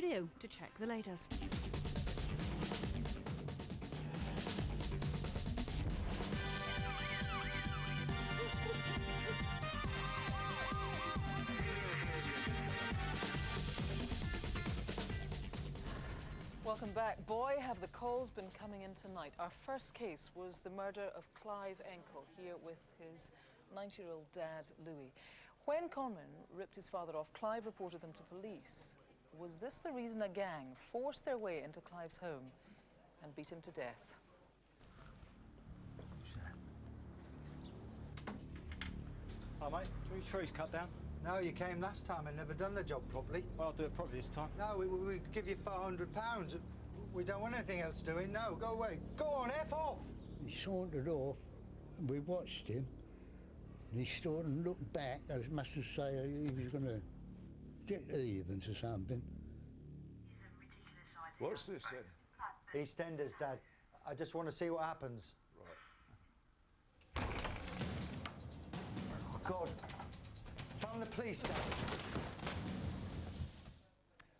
studio to check the latest. Welcome back. Boy, have the calls been coming in tonight. Our first case was the murder of Clive Enkel, here with his 90-year-old dad, Louis. When conmen ripped his father off, Clive reported them to police. Was this the reason a gang forced their way into Clive's home and beat him to death? Hi, mate. Do your trees cut down? No, you came last time and never done the job properly. Well, I'll do it properly this time. No, we give you £400. We don't want anything else doing. No, go away. Go on, F off! He sauntered off, and we watched him. And he stood and looked back, as much as say he was going to get even to something. It's a ridiculous idea. What's this then? EastEnders, Dad. I just want to see what happens. Right. Oh, God. Phone the police, Dad.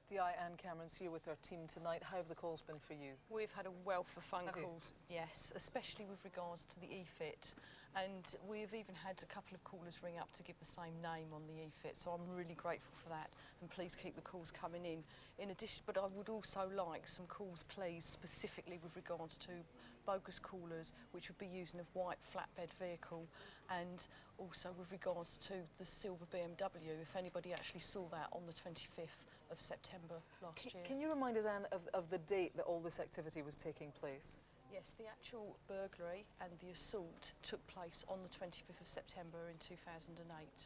DI Anne Cameron's here with our team tonight. How have the calls been for you? We've had a wealth of phone Have calls, yes, especially with regards to the EFIT. And we've even had a couple of callers ring up to give the same name on the EFIT, so I'm really grateful for that. And please keep the calls coming in. In addition, but I would also like some calls, please, specifically with regards to bogus callers, which would be using a white flatbed vehicle, and also with regards to the silver BMW, if anybody actually saw that on the 25th of September last year. Can you remind us, Anne, of the date that all this activity was taking place? Yes, the actual burglary and the assault took place on the 25th of September in 2008.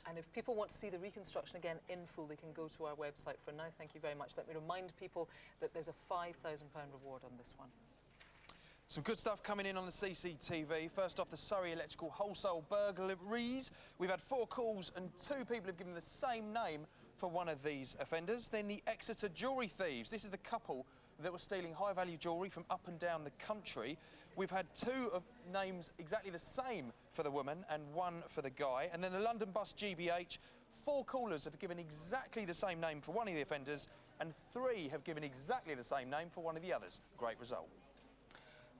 And if people want to see the reconstruction again in full, they can go to our website. For now, thank you very much. Let me remind people that there's a £5,000 reward on this one. Some good stuff coming in on the CCTV. First off, the Surrey Electrical wholesale burglaries. We've had 4 calls and 2 people have given the same name for one of these offenders. Then the Exeter jewellery thieves. This is the couple that were stealing high-value jewellery from up and down the country. We've had 2 names exactly the same for the woman and 1 for the guy. And then the London bus GBH. 4 callers have given exactly the same name for one of the offenders and 3 have given exactly the same name for one of the others. Great result.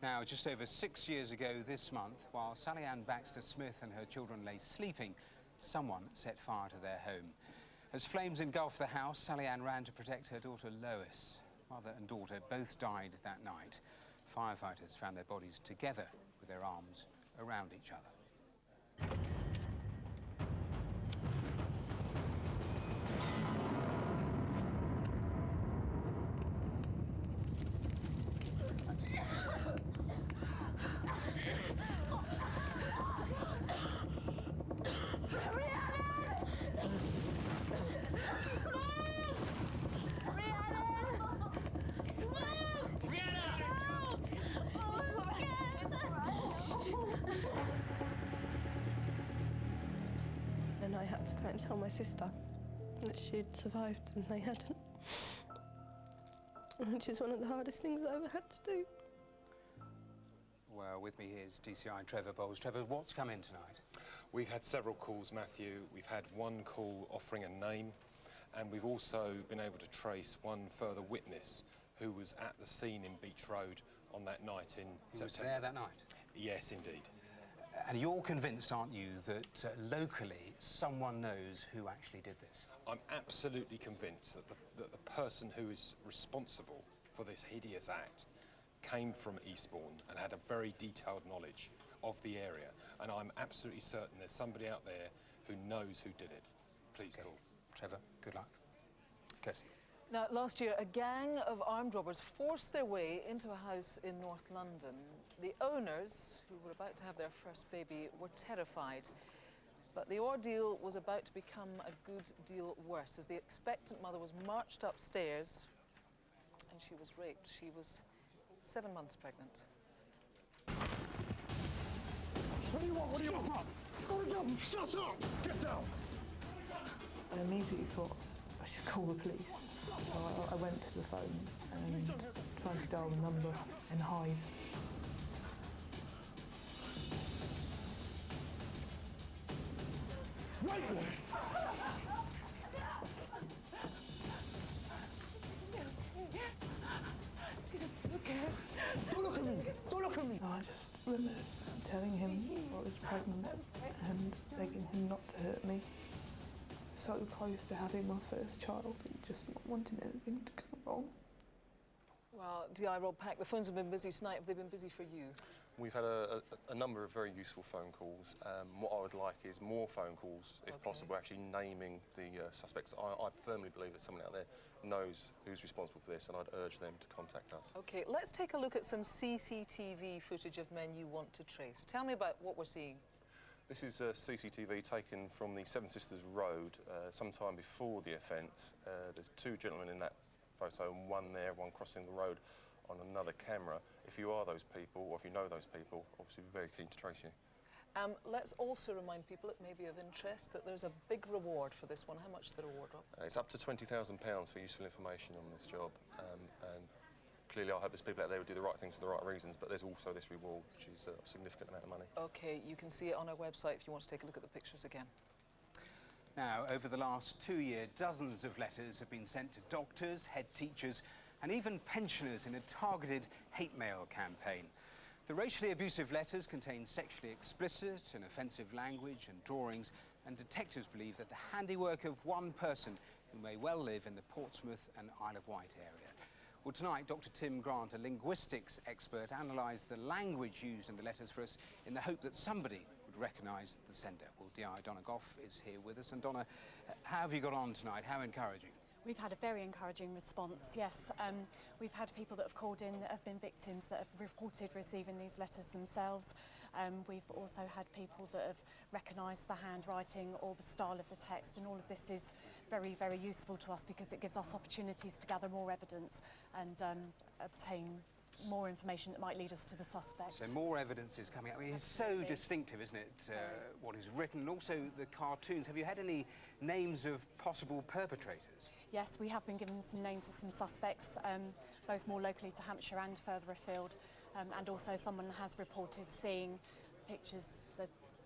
Now, just over 6 years ago this month, while Sally Ann Baxter Smith and her children lay sleeping, someone set fire to their home. As flames engulfed the house, Sally Ann ran to protect her daughter Lois. Mother and daughter both died that night. Firefighters found their bodies together with their arms around each other. And I had to go and tell my sister that she'd survived and they hadn't. Which is one of the hardest things I ever had to do. Well, with me here is DCI Trevor Bowles. Trevor, what's come in tonight? We've had several calls, Matthew. We've had 1 call offering a name, and we've also been able to trace 1 further witness who was at the scene in Beach Road on that night in September. He was there that night? Yes, indeed. And you're convinced, aren't you, that locally someone knows who actually did this? I'm absolutely convinced that the person who is responsible for this hideous act came from Eastbourne and had a very detailed knowledge of the area. And I'm absolutely certain there's somebody out there who knows who did it. Please call. Trevor, good luck. Kirsty. Now, last year, a gang of armed robbers forced their way into a house in North London. The owners, who were about to have their first baby, were terrified. But the ordeal was about to become a good deal worse as the expectant mother was marched upstairs and she was raped. She was 7 months pregnant. What do you want? What do you want? Shut up! Shut up! Get down! I immediately thought I should call the police. So I went to the phone and tried to dial the number and hide. Wait! I just remember telling him I was pregnant and begging him not to hurt me. So close to having my first child and just not wanting anything to go wrong. Well, DI Rob Pack, the phones have been busy tonight. Have they been busy for you? We've had a number of very useful phone calls. What I would like is more phone calls, if possible, actually naming the suspects. I firmly believe that someone out there knows who's responsible for this, and I'd urge them to contact us. OK, let's take a look at some CCTV footage of men you want to trace. Tell me about what we're seeing. This is CCTV taken from the Seven Sisters Road sometime before the offence. There's two gentlemen in that photo, and one there, one crossing the road on another camera. If you are those people, or if you know those people, obviously we're very keen to trace you. Let's also remind people, it may be of interest, that there's a big reward for this one. How much is the reward, Rob? It's up to £20,000 for useful information on this job, and clearly I hope there's people out there who do the right things for the right reasons, but there's also this reward, which is a significant amount of money. OK, you can see it on our website if you want to take a look at the pictures again. Now, over the last 2 years, dozens of letters have been sent to doctors, head teachers, and even pensioners in a targeted hate mail campaign. The racially abusive letters contain sexually explicit and offensive language and drawings, and detectives believe that the handiwork of one person who may well live in the Portsmouth and Isle of Wight area. Well, tonight, Dr. Tim Grant, a linguistics expert, analysed the language used in the letters for us in the hope that somebody would recognise the sender. Well, D.I. Donna Goff is here with us. And Donna, how have you got on tonight? How encouraging? We've had a very encouraging response, yes. We've had people that have called in that have been victims that have reported receiving these letters themselves. We've also had people that have recognised the handwriting or the style of the text, and all of this is very, very useful to us because it gives us opportunities to gather more evidence and obtain more information that might lead us to the suspect. So more evidence is coming out. I mean, it's so distinctive, isn't it, what is written, and also the cartoons. Have you had any names of possible perpetrators? Yes, we have been given some names of some suspects, both more locally to Hampshire and further afield, and also someone has reported seeing pictures,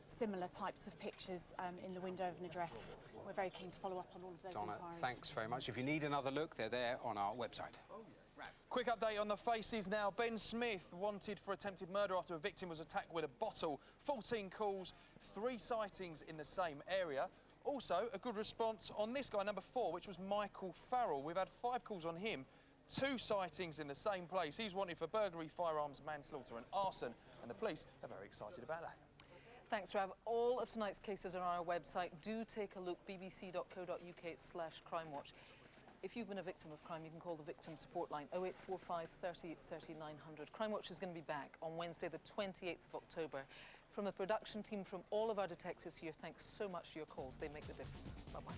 similar types of pictures in the window of an address. We're very keen to follow up on all of those Donna, inquiries. thanks very much. If you need another look, they're there on our website. Quick update on the faces now. Ben Smith wanted for attempted murder after a victim was attacked with a bottle. 14 calls, 3 sightings in the same area. Also, a good response on this guy, number 4, which was Michael Farrell. We've had 5 calls on him, 2 sightings in the same place. He's wanted for burglary, firearms, manslaughter and arson, and the police are very excited about that. Thanks, Rav. All of tonight's cases are on our website. Do take a look, bbc.co.uk/crimewatch. If you've been a victim of crime, you can call the victim support line 0845 30 3900. Crimewatch is going to be back on Wednesday, the 28th of October. From the production team, from all of our detectives here, thanks so much for your calls. They make the difference. Bye-bye.